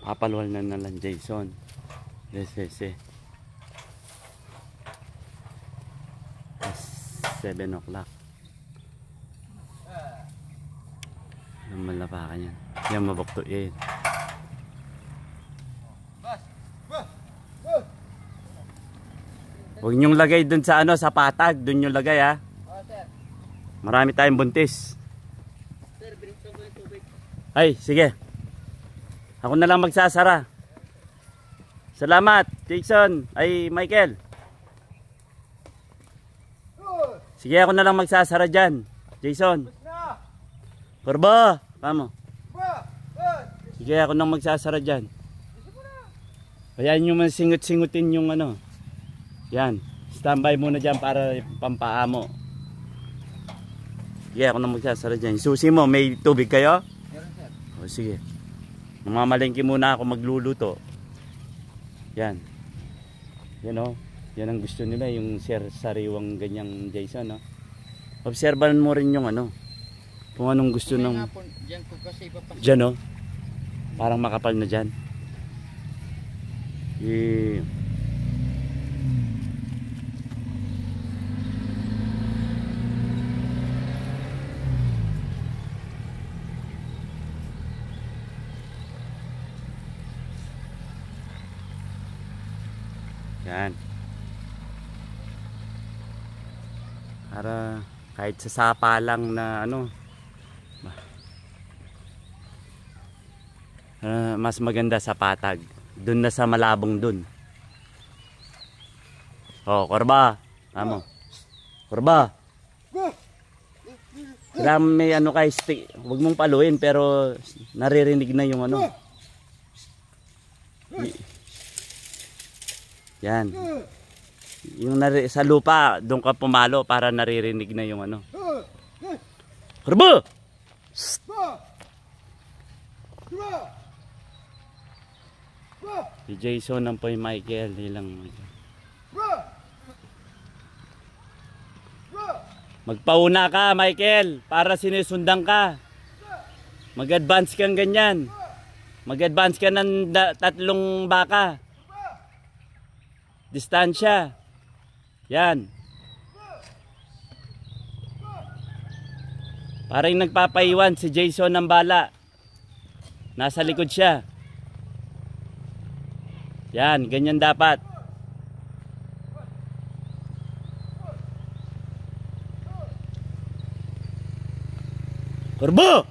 Kapalwal na lang Jason. Yes. 7 o'clock. Ang malapakan yan. Yan mabuktuin. Huwag nyong lagay dun sa sa patag. Dun yung lagay ha. Marami tayong buntis. Ay, sige. Ako na lang magsasara. Salamat, Jason. Ay, Michael. Sige, ako na lang magsasara dyan. Jason. Korba, kamo. Sige, ako nang magsasara dyan. Ayan yung singut-singutin yung Yan. Standby muna dyan para pampaamo. Sige, ako nang magsasara dyan. Susi mo, may tubig kayo? O, sige. Mamamalengke muna ako magluluto. Yan. Yan o. Yan ang gusto nila, yung sariwang ganyang Jason, no? Obserbahan mo rin yung kung anong gusto ng... Diyan, no? Parang makapal na dyan. Yan. Para kahit sa sapa lang na mas maganda sa patag. Dun na sa malabong dun. Oh, korba. Amo. Korba. Kailangan may kay stick. Huwag mong paluin pero naririnig na yung Yan. Yung sa lupa, doon ka pumalo para naririnig na yung Korba! Si Jason ang po yung Michael. Ilang magpauna ka, Michael, para sinusundan ka. Mag-advance kang ganyan. Mag-advance ka ng 3 baka. Distansya. Yan. Parang nagpapaiwan si Jason ng bala. Nasa likod siya. Yan, ganyan dapat. Korbo!